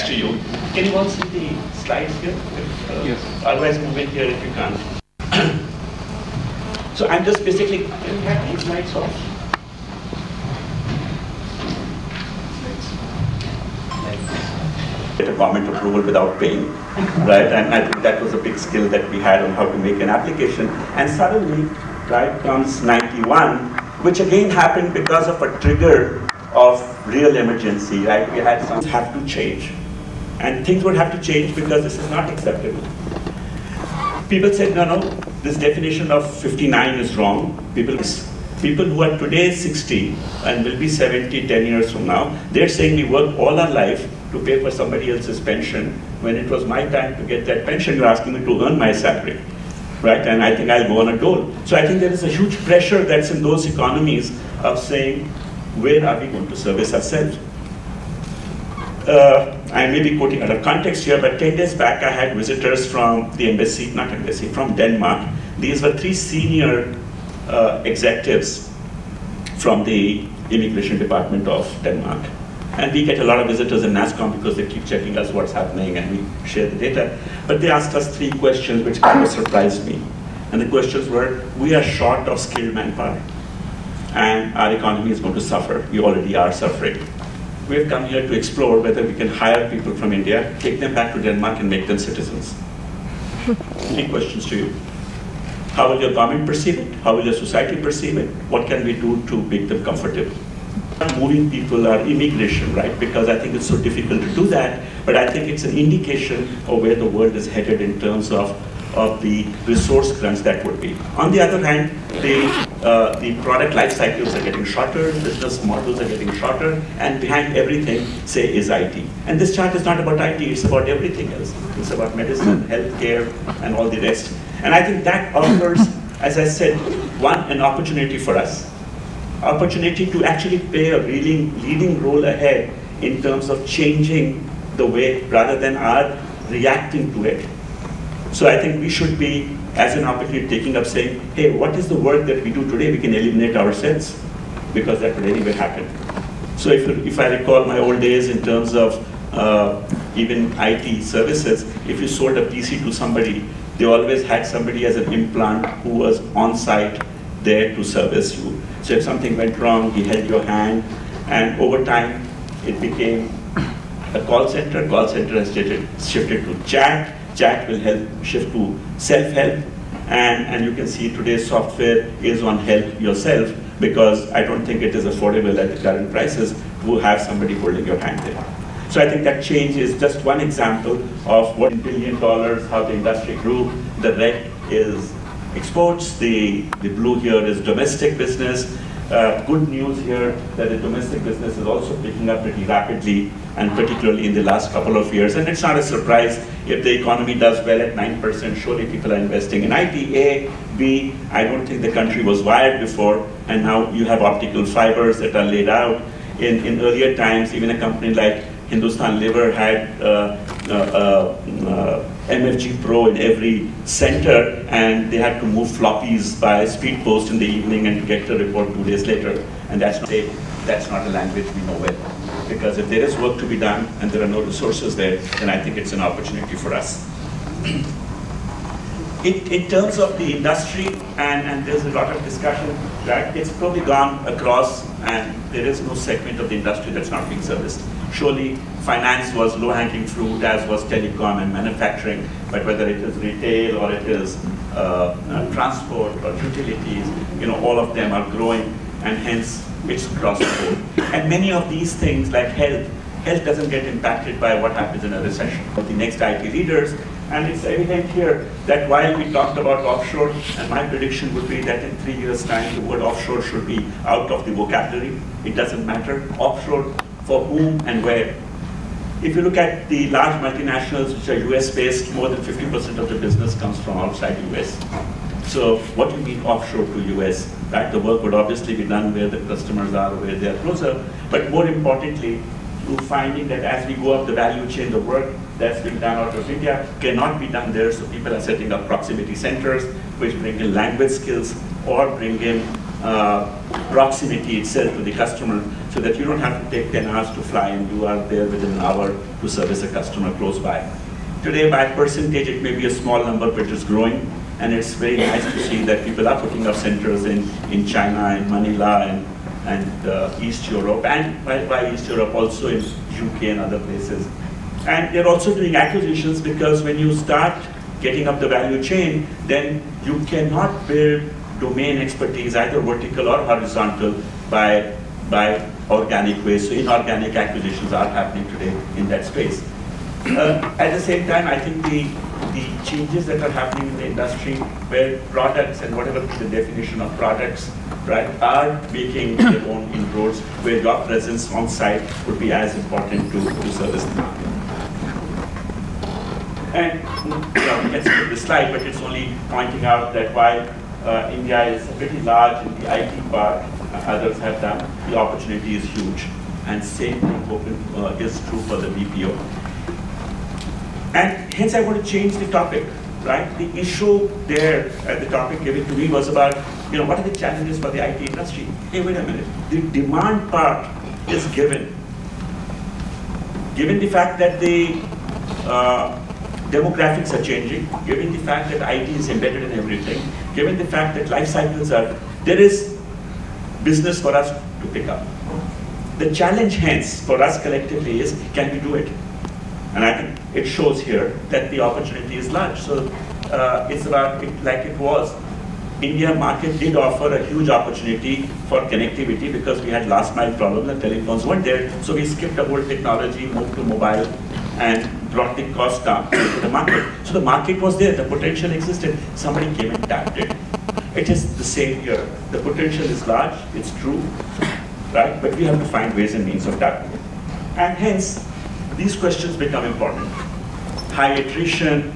attached to you. Can you all see the slides here? Yes. Otherwise, move in here if you can't. So I'm just basically, can we have these lights off? Get a government approval without paying, right? And I think that was a big skill that we had on how to make an application. And suddenly, right, comes 91, which again happened because of a trigger of real emergency, right? We had some have to change. And things would have to change because this is not acceptable. People said, no, no, this definition of 59 is wrong. People who are today 60 and will be 70, 10 years from now, they're saying we worked all our life to pay for somebody else's pension. When it was my time to get that pension, you're asking me to earn my salary, right? And I think I'll go on a dole. So I think there is a huge pressure that's in those economies of saying, where are we going to service ourselves? I may be quoting out of context here, but 10 days back I had visitors from the embassy, not embassy, from Denmark. These were 3 senior executives from the immigration department of Denmark. And we get a lot of visitors in NASSCOM because they keep checking us what's happening and we share the data. But they asked us 3 questions which kind of surprised me. And the questions were, we are short of skilled manpower and our economy is going to suffer. We already are suffering. We've come here to explore whether we can hire people from India, take them back to Denmark and make them citizens. 3 questions to you. How will your government perceive it? How will your society perceive it? What can we do to make them comfortable? Moving people are immigration, right? Because I think it's so difficult to do that, but I think it's an indication of where the world is headed in terms of the resource crunch that would be. On the other hand, the product life cycles are getting shorter, business models are getting shorter, and behind everything, say, is IT. And this chart is not about IT, it's about everything else. It's about medicine, healthcare, and all the rest. And I think that offers, as I said, an opportunity for us. Opportunity to actually play a really leading role ahead in terms of changing the way rather than our reacting to it. So I think we should be, as an opportunity, taking up saying, hey, what is the work that we do today we can eliminate ourselves? Because that would anyway happen. So if I recall my old days in terms of even IT services, if you sold a PC to somebody, they always had somebody as an implant who was on site there to service you. So if something went wrong, he held your hand, and over time, it became a call center. Call center has shifted to chat. Chat will help shift to self-help, and you can see today's software is on help yourself, because I don't think it is affordable at the current prices to have somebody holding your hand there. So I think that change is just one example of what $1 billion, how the industry grew. The red is exports, the blue here is domestic business. Good news here that the domestic business is also picking up pretty rapidly, and particularly in the last couple of years. And it's not a surprise if the economy does well at 9%, surely people are investing in IT. A, B, I don't think the country was wired before, and now you have optical fibers that are laid out. In earlier times, even a company like Hindustan Liver had MFG Pro in every center, and they had to move floppies by speed post in the evening and get the report 2 days later. And that's not a language we know well. Because if there is work to be done and there are no resources there, then I think it's an opportunity for us. In terms of the industry, and there's a lot of discussion, right? It's probably gone across, and there is no segment of the industry that's not being serviced. Surely, finance was low-hanging fruit, as was telecom and manufacturing, but whether it is retail or it is transport or utilities, all of them are growing, and hence it's across the board. And many of these things, like health doesn't get impacted by what happens in a recession. The next IT leaders, and it's evident here that while we talked about offshore, and my prediction would be that in 3 years' time, the word offshore should be out of the vocabulary. It doesn't matter. Offshore for whom and where. If you look at the large multinationals which are US-based, more than 50% of the business comes from outside US. So what do you mean offshore to US? Right? The work would obviously be done where the customers are, where they are closer, but more importantly, to finding that as we go up the value chain, the work that's being done out of India cannot be done there, so people are setting up proximity centers which bring in language skills or bring in proximity itself to the customer, so that you don't have to take 10 hours to fly and you are there within an hour to service a customer close by. Today, by percentage, it may be a small number, but it's growing. And it's very nice to see that people are putting up centers in China, in Manila, and East Europe, and by East Europe also in UK and other places. And they're also doing acquisitions, because when you start getting up the value chain, then you cannot build domain expertise, either vertical or horizontal, by organic ways. So inorganic acquisitions are happening today in that space. At the same time, I think the changes that are happening in the industry, where products and whatever the definition of products, right, are making their own inroads, where your presence on site would be as important to service the market. And we can skip this slide, but it's only pointing out that while India is pretty large in the IT part, others have done, the opportunity is huge. And same thing is true for the BPO. And hence I want to change the topic, right? The issue there, the topic given to me was about, what are the challenges for the IT industry? Hey, wait a minute. The demand part is given. Given the fact that the demographics are changing, given the fact that IT is embedded in everything, given the fact that life cycles are, there is business for us to pick up. The challenge hence for us collectively is, can we do it? And I think it shows here that the opportunity is large. So it's about, like it was, India market did offer a huge opportunity for connectivity, because we had last mile problems and telephones weren't there. So we skipped the whole technology, moved to mobile, and brought the cost down to the market. So the market was there, the potential existed. Somebody came and tapped it. It is the same here. The potential is large, it's true, right? But we have to find ways and means of tapping it. And hence, these questions become important. High attrition,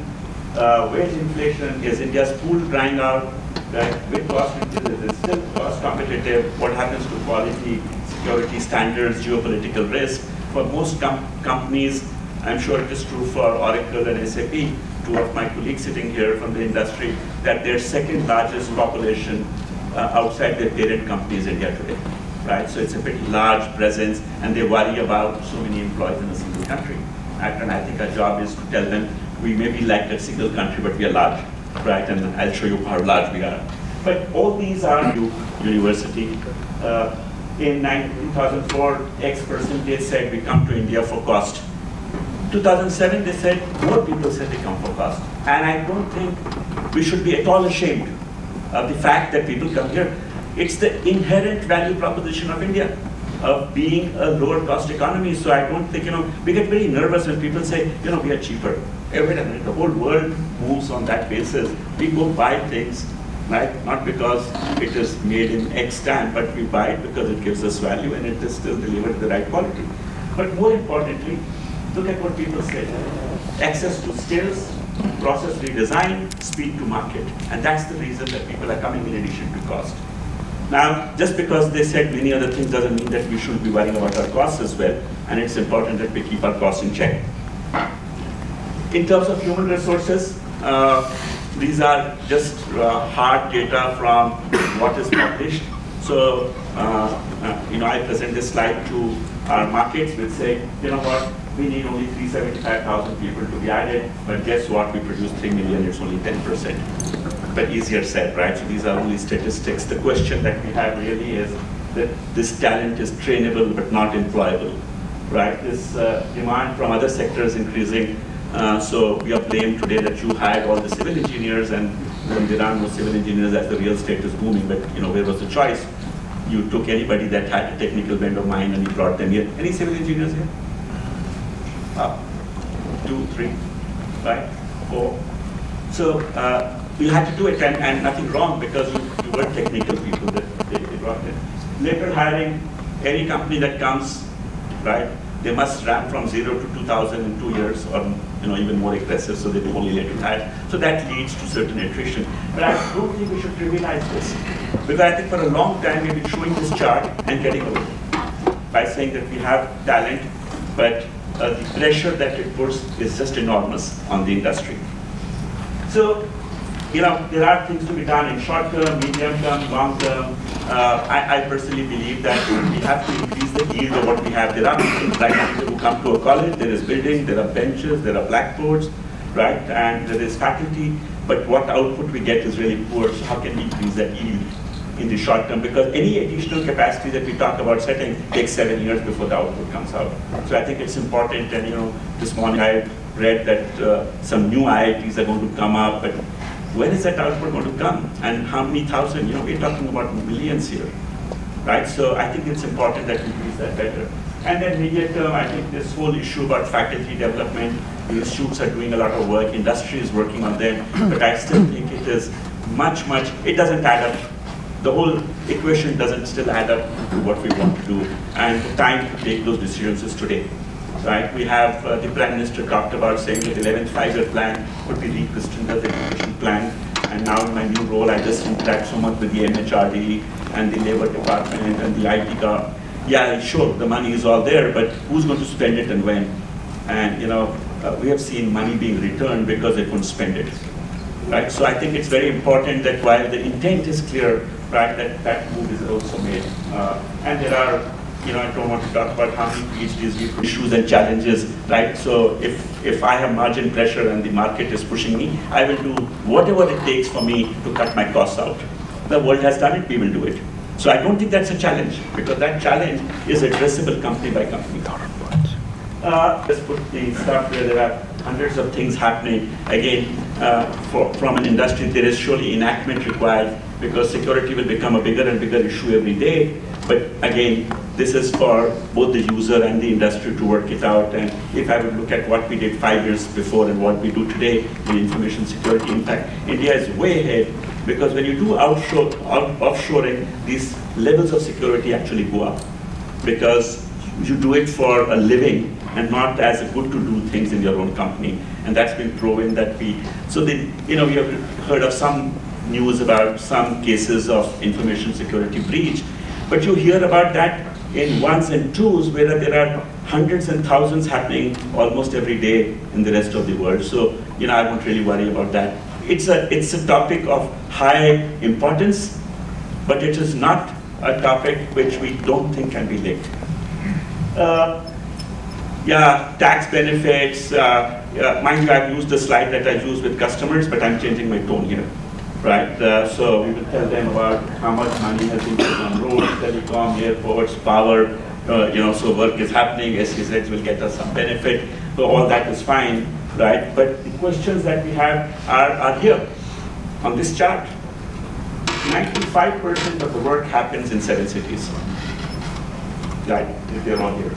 wage inflation, is India's pool drying out? Right? With cost increases, it's still cost competitive. What happens to quality, security standards, geopolitical risk? For most companies, I'm sure it is true for Oracle and SAP, two of my colleagues sitting here from the industry, that their second largest population outside their parent company is India today. Right? So it's a pretty large presence, and they worry about so many employees in a single country. And I think our job is to tell them, we may be like a single country, but we are large, right? And I'll show you how large we are. But all these are university. In 2004, X percentage said we come to India for cost. 2007, they said, more people said they come for cost. And I don't think we should be at all ashamed of the fact that people come here. It's the inherent value proposition of India, of being a lower cost economy. So I don't think, we get very nervous when people say, we are cheaper. Hey, wait a minute, the whole world moves on that basis. We go buy things, right? Not because it is made in X time, but we buy it because it gives us value and it is still delivered the right quality. But more importantly, look at what people say. Access to skills, process redesign, speed to market. And that's the reason that people are coming in addition to cost. Now, just because they said many other things doesn't mean that we should be worrying about our costs as well, and it's important that we keep our costs in check. In terms of human resources, these are just hard data from what is published. So, I present this slide to our markets, which say, what, we need only 375,000 people to be added, but guess what, we produce 3 million, it's only 10%. But easier said, right? So these are only statistics. The question that we have really is that this talent is trainable but not employable, right? This demand from other sectors increasing. So we are blamed today that you hired all the civil engineers, and when there are no civil engineers as the real estate is booming, but where was the choice? You took anybody that had a technical bent of mind and you brought them here. Any civil engineers here? 2, 3, right? 4. So you had to do it, and nothing wrong, because you were technical people that they brought in. Later hiring, any company that comes, right, they must ramp from 0 to 2,000 in 2 years, or even more aggressive, so they do only later hire. So that leads to certain attrition. But I don't think we should trivialize this, because I think for a long time we've been showing this chart and getting away by saying that we have talent, but the pressure that it puts is just enormous on the industry. So there are things to be done in short term, medium term, long term. I personally believe that we have to increase the yield of what we have. There are things like people who come to a college, there is building, there are benches, there are blackboards, right? And there is faculty, but what output we get is really poor. So how can we increase that yield in the short term? Because any additional capacity that we talk about setting takes 7 years before the output comes out. So I think it's important, and this morning I read that some new IITs are going to come up, but where is that output going to come? And how many thousand? We're talking about millions here, right? So I think it's important that we use that better. And then medium term, I think this whole issue about faculty development, the institutes are doing a lot of work, industry is working on them, but I still think it is it doesn't add up. The whole equation doesn't still add up to what we want to do, and the time to take those decisions is today. Right? We have the Prime Minister talked about saying that the 11th five-year plan could be rechristened as the education plan. And now in my new role, I just interact so much with the MHRD and the Labour Department and the IT guy. Yeah, sure, the money is all there, but who's going to spend it and when? And we have seen money being returned because they couldn't spend it. Right? So I think it's very important that while the intent is clear, right, that move is also made. And there are, I don't want to talk about how many PhDs we have issues and challenges, right? So if I have margin pressure and the market is pushing me, I will do whatever it takes for me to cut my costs out. The world has done it, we will do it. So I don't think that's a challenge, because that challenge is addressable company by company. Let's put the stuff where there are hundreds of things happening. Again, from an industry, there is surely enactment required, because security will become a bigger and bigger issue every day. But again, this is for both the user and the industry to work it out. And if I would look at what we did 5 years before and what we do today in information security, in fact, India is way ahead, because when you do offshoring, these levels of security actually go up, because you do it for a living and not as a good to do things in your own company. And that's been proven that we have heard of some news about some cases of information security breach, but you hear about that in ones and twos, where there are hundreds and thousands happening almost every day in the rest of the world. So I won't really worry about that. It's a topic of high importance, but it is not a topic which we don't think can be linked. Tax benefits. Mind you, I've used the slide that I use with customers, but I'm changing my tone here. Right, so we will tell them about how much money has been put on roads, telecom, airports, power, so work is happening, SEZ will get us some benefit, so all that is fine, right? But the questions that we have are here, on this chart. 95% of the work happens in 7 cities. Right, they're all here.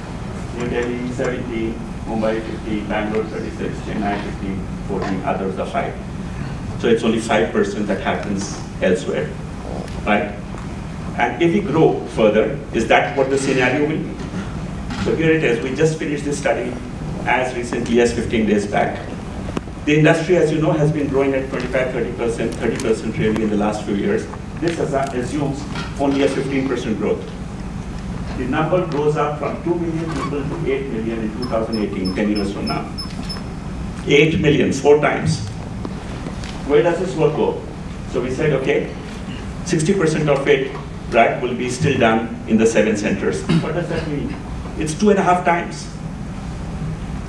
New Delhi, 17, Mumbai, 15, Bangalore, 36, Chennai, 15, 14, others are 5. So it's only 5% that happens elsewhere, right? And if we grow further, is that what the scenario will be? So here it is. We just finished this study as recently as 15 days back. The industry, as you know, has been growing at 25, 30%, 30% really in the last few years. This assumes only a 15% growth. The number grows up from 2 million people to 8 million in 2018, 10 years from now. 8 million, 4 times. Where does this work go? So we said, okay, 60% of it, right, will be still done in the 7 centers. What does that mean? It's 2.5 times.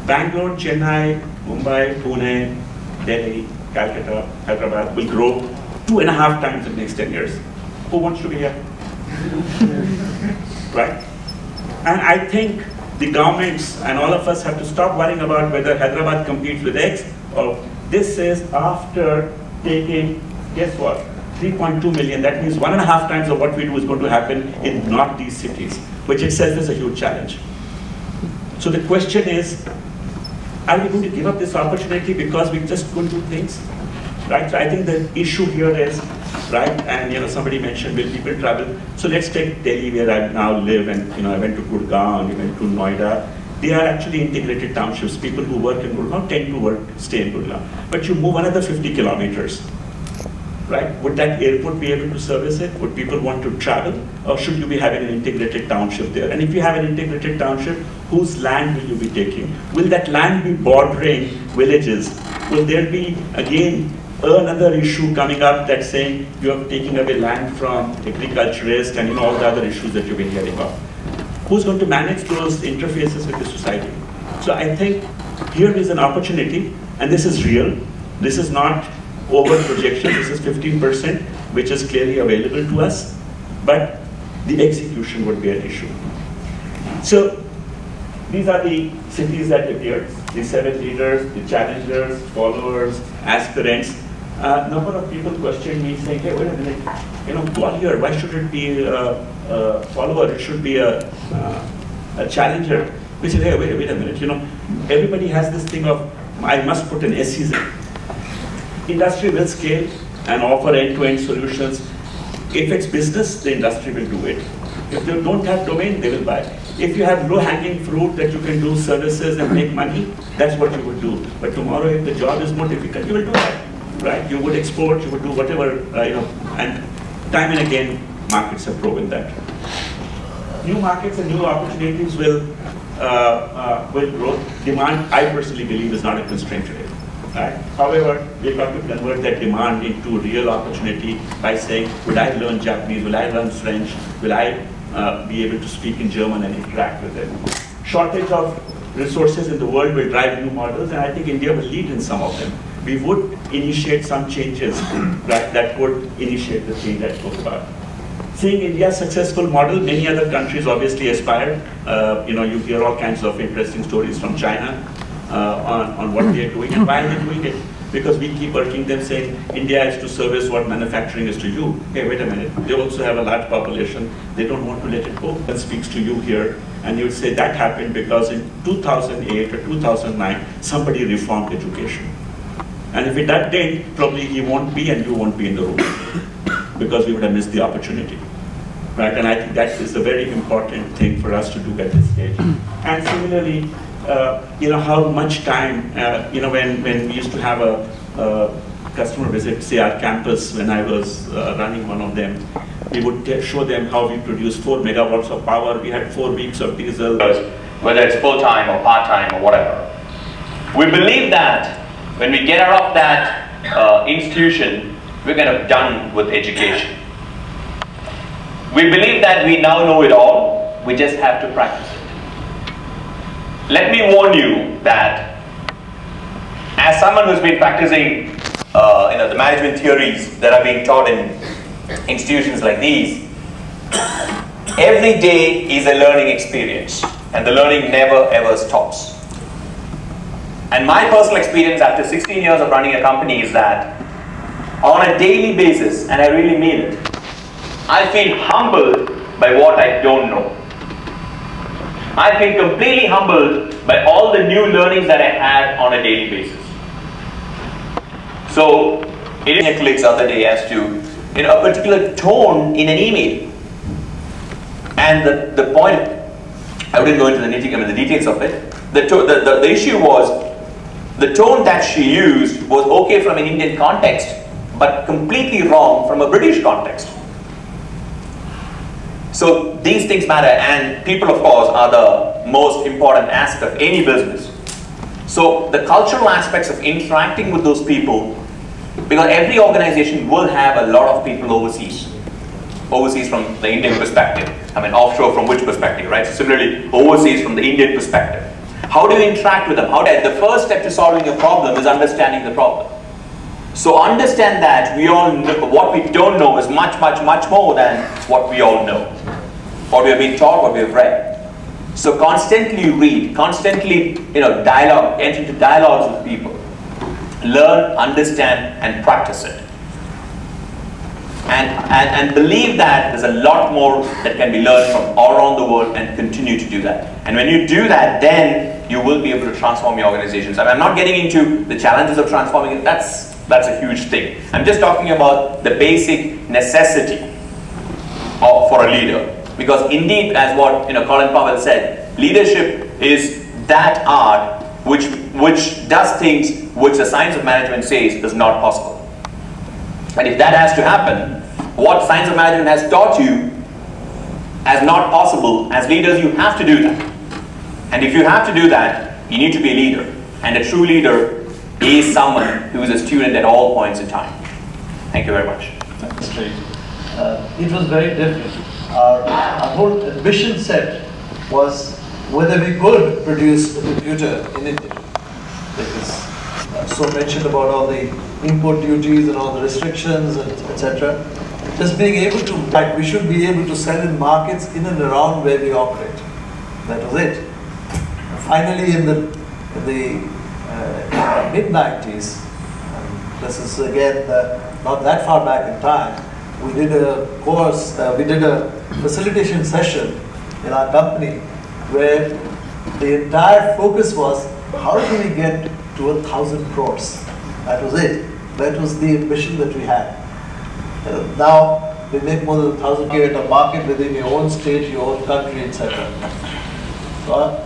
Bangalore, Chennai, Mumbai, Pune, Delhi, Calcutta, Hyderabad will grow 2.5 times in the next 10 years. Who wants to be here? Right? And I think the governments and all of us have to stop worrying about whether Hyderabad competes with X, or this is after taking, guess what, 3.2 million. That means 1.5 times of what we do is going to happen in not these cities, which itself is a huge challenge. So the question is, are we going to give up this opportunity because we just couldn't do things? Right? So I think the issue here is, right, and somebody mentioned, will people travel? So let's take Delhi, where I now live, and I went to Gurgaon, I went to Noida. They are actually integrated townships. People who work in Gurgaon tend to stay in Gurgaon. But you move another 50 kilometers, right? Would that airport be able to service it? Would people want to travel? Or should you be having an integrated township there? And if you have an integrated township, whose land will you be taking? Will that land be bordering villages? Will there be, again, another issue coming up that's saying you are taking away land from agriculturists and all the other issues that you've been hearing about. Who's going to manage those interfaces with the society? So I think here is an opportunity, and this is real. This is not over projection. This is 15%, which is clearly available to us, but the execution would be an issue. So these are the cities that appeared, the 7 leaders, the challengers, followers, aspirants. A number of people questioned me saying, hey, wait a minute, Gwalior, why should it be a follower? It should be a challenger. We said, hey, wait a minute, everybody has this thing of, I must put an SEs in. Industry will scale and offer end-to-end solutions. If it's business, the industry will do it. If they don't have domain, they will buy. If you have low-hanging fruit that you can do services and make money, that's what you would do. But tomorrow, if the job is more difficult, you will do that, right? You would export, you would do whatever, and time and again, markets have proven that. New markets and new opportunities will grow. Demand, I personally believe, is not a constraint today. Right? However, we've got to convert that demand into real opportunity by saying, would I learn Japanese? Will I learn French? Will I be able to speak in German and interact with them? Shortage of resources in the world will drive new models, and I think India will lead in some of them. We would initiate some changes that would initiate the change I spoke about. Seeing India's successful model, many other countries obviously aspire. You hear all kinds of interesting stories from China on what they are doing and why they're doing it. Because we keep working them saying, India is to service what manufacturing is to you. Hey, wait a minute, they also have a large population. They don't want to let it go. That speaks to you here. And you would say that happened because in 2008 or 2009, somebody reformed education. And if that didn't, probably he won't be and you won't be in the room. Because we would have missed the opportunity. Right? And I think that is a very important thing for us to do at this stage. And similarly, how much time, when we used to have a customer visit, say our campus, when I was running one of them, we would show them how we produce 4 megawatts of power. We had 4 weeks of diesel. Whether it's full-time or part-time or whatever. We believe that when we get out of that institution, we're kind of done with education. We believe that we now know it all. We just have to practice it. Let me warn you that as someone who's been practicing the management theories that are being taught in institutions like these, every day is a learning experience and the learning never ever stops. And my personal experience after 16 years of running a company is that on a daily basis, and I really mean it, I feel humbled by what I don't know. I feel completely humbled by all the new learnings that I had on a daily basis. So, it is colleagues the other day as to a particular tone in an email. And the point, I wouldn't go into the details of it. The issue was, the tone that she used was okay from an Indian context, but completely wrong from a British context. So these things matter, and people, of course, are the most important aspect of any business. So the cultural aspects of interacting with those people, because every organization will have a lot of people overseas. Overseas from the Indian perspective. I mean, offshore from which perspective, right? So similarly, overseas from the Indian perspective. How do you interact with them? The first step to solving a problem is understanding the problem. So understand that we all know, what we don't know is much, much, much more than what we all know. What we have been taught, what we have read. So constantly read, constantly dialogue, enter into dialogues with people. Learn, understand, and practice it. And believe that there's a lot more that can be learned from all around the world, and continue to do that. And when you do that, then you will be able to transform your organizations. I mean, I'm not getting into the challenges of transforming it. That's a huge thing. I'm just talking about the basic necessity for a leader. Because indeed, as what Colin Powell said, leadership is that art which does things which the science of management says is not possible. And if that has to happen, what science of management has taught you as not possible, as leaders you have to do that. And if you have to do that, you need to be a leader. And a true leader He is someone who is a student at all points in time. Thank you very much. That's great. It was very different. Our whole ambition set was whether we could produce a computer in India. Because so mentioned about all the import duties and all the restrictions, etc. Just being able to, in fact, we should be able to sell in markets in and around where we operate. That was it. Finally, in the mid-90s, this is again not that far back in time, we did a course, we did a facilitation session in our company where the entire focus was how do we get to 1,000 crores. That was it. That was the ambition that we had. Now we make more than 1,000 k at a market within your own state, your own country, etc. So,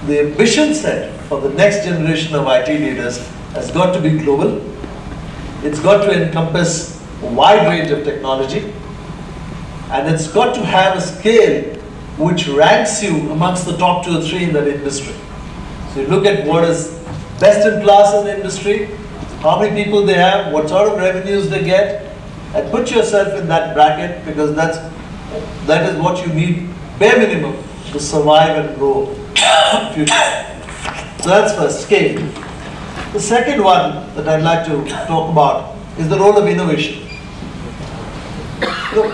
the ambition set for the next generation of IT leaders has got to be global. It's got to encompass a wide range of technology, and it's got to have a scale which ranks you amongst the top 2 or 3 in that industry. So you look at what is best in class in the industry, how many people they have, what sort of revenues they get, and put yourself in that bracket, because that is what you need bare minimum to survive and grow in the future. So that's first, scale. The second one that I'd like to talk about is the role of innovation.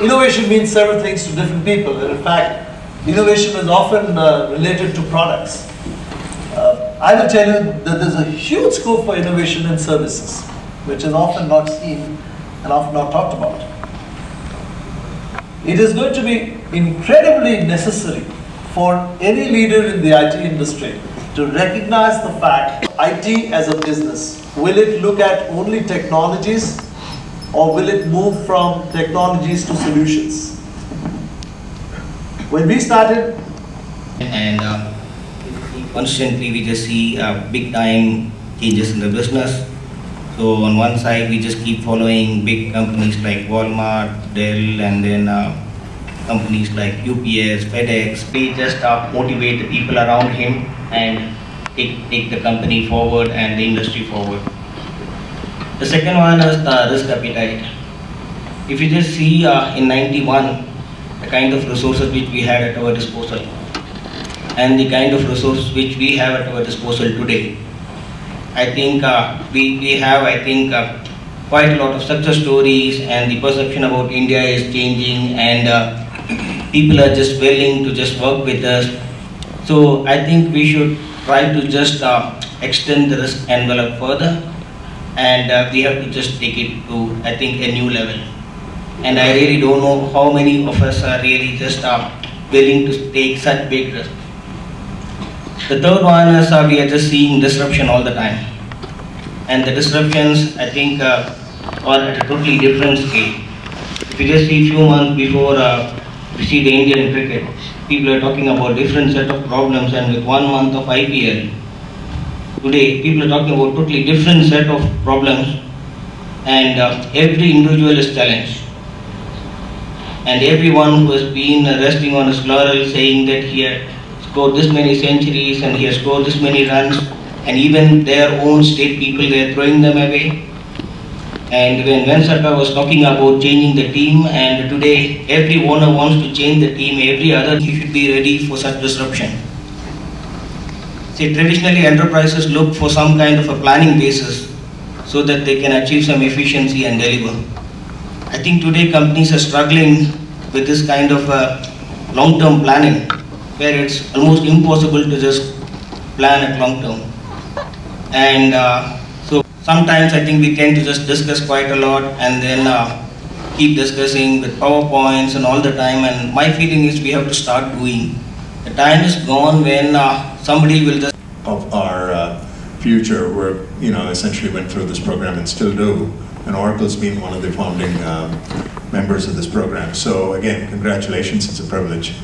Innovation means several things to different people, and in fact, innovation is often related to products. I will tell you that there's a huge scope for innovation in services, which is often not seen and often not talked about. It is going to be incredibly necessary for any leader in the IT industry to recognize the fact IT as a business. Will it look at only technologies, or will it move from technologies to solutions? When we started, and constantly we just see big time changes in the business. So on one side we just keep following big companies like Walmart, Dell, and then companies like UPS, FedEx. We just motivate the people around him and take the company forward and the industry forward. The second one is the risk appetite. If you just see in 91, the kind of resources which we had at our disposal and the kind of resources which we have at our disposal today, I think we have quite a lot of success stories, and the perception about India is changing, and people are just willing to just work with us. So I think we should try to just extend the risk envelope further, and we have to just take it to, I think, a new level. And I really don't know how many of us are really just willing to take such big risks. The third one is we are just seeing disruption all the time. And the disruptions, I think, are at a totally different scale. If you just see a few months before we see the Indian cricket, people are talking about different set of problems, and with 1 month of IPL, today people are talking about totally different set of problems, and every individual is challenged. And everyone who has been resting on his laurel saying that he had scored this many centuries and he has scored this many runs, and even their own state people, they are throwing them away. And when Venkata was talking about changing the team, and today every owner wants to change the team, every other, he should be ready for such disruption. See, traditionally enterprises look for some kind of a planning basis so that they can achieve some efficiency and deliver. I think today companies are struggling with this kind of long-term planning, where it's almost impossible to just plan at long term. And so sometimes I think we tend to just discuss quite a lot, and then keep discussing with PowerPoints and all the time, and my feeling is we have to start doing. The time is gone when somebody will just... Of our future, we're, essentially went through this program and still do, and Oracle's been one of the founding members of this program. So again, congratulations, it's a privilege.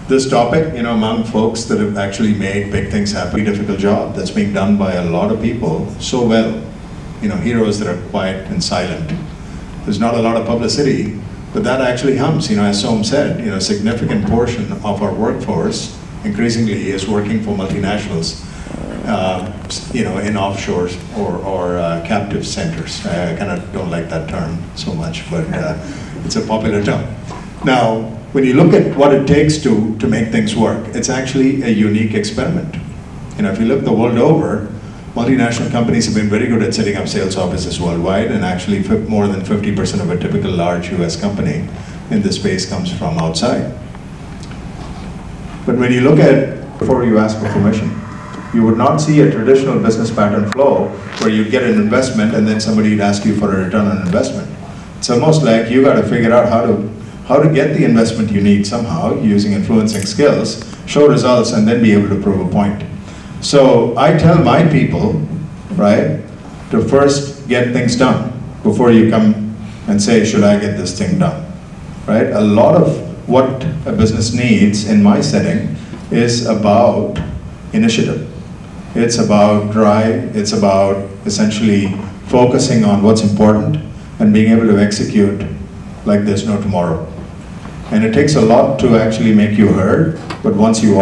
This topic, among folks that have actually made big things happen, a difficult job that's being done by a lot of people so well. Heroes that are quiet and silent. There's not a lot of publicity, but that actually hums. As Som said, a significant portion of our workforce increasingly is working for multinationals. in offshores or captive centers. I kind of don't like that term so much, but it's a popular term. Now, when you look at what it takes to make things work, it's actually a unique experiment. If you look the world over, multinational companies have been very good at setting up sales offices worldwide, and actually more than 50% of a typical large US company in this space comes from outside. But when you look at, before you ask for permission, you would not see a traditional business pattern flow where you get an investment and then somebody would ask you for a return on investment. It's almost like you got to figure out how to get the investment you need somehow using influencing skills, show results, and then be able to prove a point. So I tell my people, right, to first get things done before you come and say, should I get this thing done, right? A lot of what a business needs in my setting is about initiative. It's about drive, it's about essentially focusing on what's important and being able to execute like there's no tomorrow. And it takes a lot to actually make you heard, but once you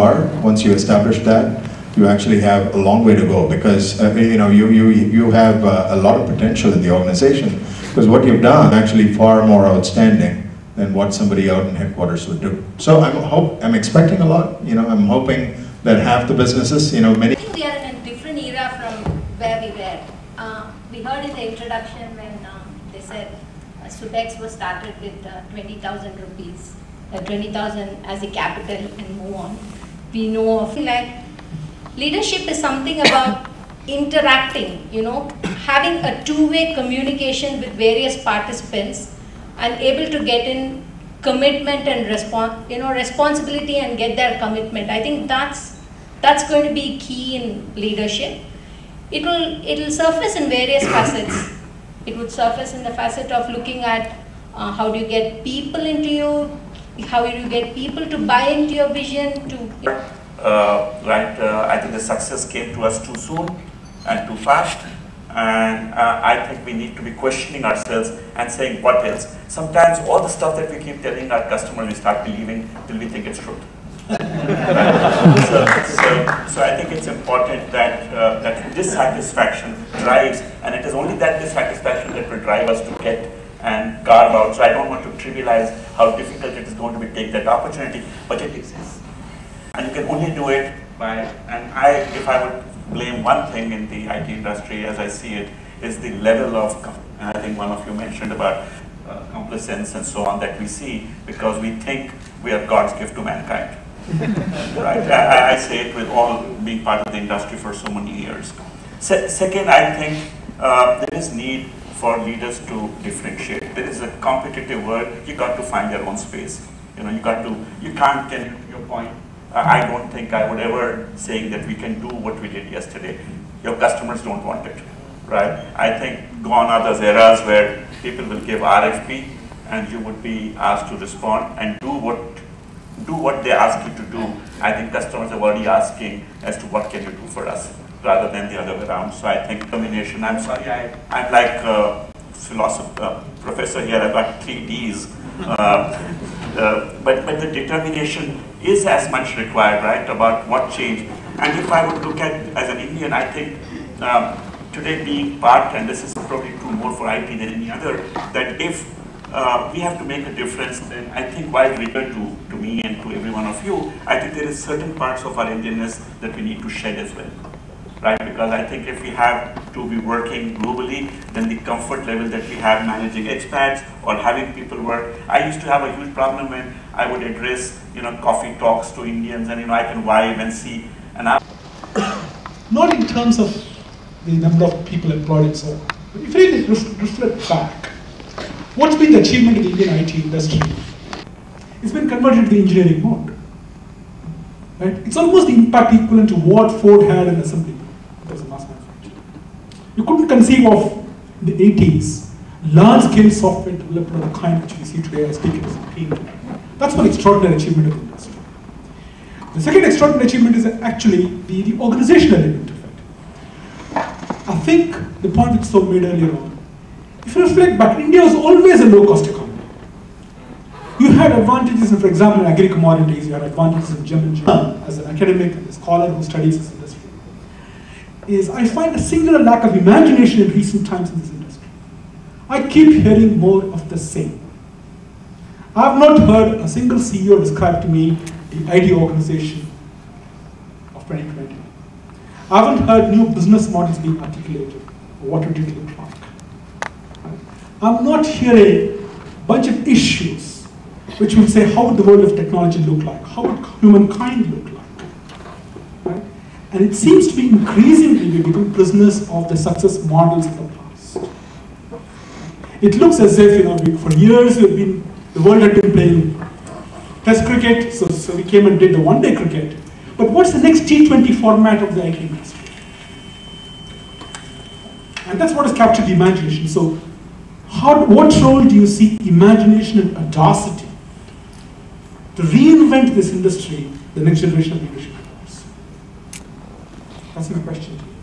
establish that, you actually have a long way to go, because you have a lot of potential in the organization, because what you've done is actually far more outstanding than what somebody out in headquarters would do. So I'm expecting a lot. I'm hoping that half the businesses, many. I think we are in a different era from where we were. We heard in the introduction when they said Subex was started with 20,000 rupees, 20,000 as a capital and move on. We know of like leadership is something about interacting, having a two-way communication with various participants and able to get in commitment and responsibility and get their commitment. I think that's going to be key in leadership. It'll surface in various facets. It would surface in the facet of looking at how do you get people into you, how do you get people to buy into your vision. I think the success came to us too soon and too fast. And I think we need to be questioning ourselves and saying what else. Sometimes all the stuff that we keep telling our customers, we start believing till we think it's truth. So I think it's important that dissatisfaction drives, and it is only that dissatisfaction that will drive us to get and carve out. So I don't want to trivialize how difficult it is going to be to take that opportunity, but it exists. And you can only do it by, if I would blame one thing in the IT industry as I see it, is the level of, and I think one of you mentioned about complacence and so on that we see, because we think we are God's gift to mankind. Right? I say it with all being part of the industry for so many years. Second, I think there is need for leaders to differentiate. There is a competitive world. You got to find your own space. You can't get to your point. I don't think I would ever say that we can do what we did yesterday. Your customers don't want it, right? I think gone are those eras where people will give RFP and you would be asked to respond and do what they ask you to do. I think customers are already asking as to what can you do for us, rather than the other way around. So I think determination, I'm sorry, I'm like a professor here, I've got 3 Ds. But the determination is as much required, right, about what change. And if I would look at, as an Indian, I think today being part, and this is probably true more for IT than any other, that if we have to make a difference, then I think while real to me and to every one of you, I think there is certain parts of our Indianness that we need to shed as well. Right? Because I think if we have to be working globally, then the comfort level that we have managing expats or having people work. I used to have a huge problem when I would address, coffee talks to Indians, and I can vibe and see. And not in terms of the number of people employed and so on. But if you reflect back, what's been the achievement in the Indian IT industry? It's been converted to the engineering mode. Right? It's almost the impact equivalent to what Ford had in assembly. Mass manufacturing. You couldn't conceive of in the 80s large-scale software development of the kind which we see today as big as a team. That's one extraordinary achievement of the industry. The second extraordinary achievement is actually the organizational element of it. I think the point which so made earlier on, if you reflect back, India was always a low-cost economy. You had advantages in, for example, in agri-commodities, you had advantages in German as an academic and a scholar who studies this industry. is I find a singular lack of imagination in recent times in this industry. I keep hearing more of the same. I have not heard a single CEO describe to me the ideal organization of 2020. I haven't heard new business models being articulated, or what would it look like. I'm not hearing a bunch of issues which will say how would the world of technology look like, how would humankind look like. Right? And it seems to be increasingly we're becoming prisoners of the success models of the past. It looks as if, for years the world had been playing Test cricket, so we came and did the one-day cricket. But what's the next T20 format of the IT industry? And that's what has captured the imagination. So, what role do you see imagination and audacity to reinvent this industry, the next generation of leadership? That's my question to you.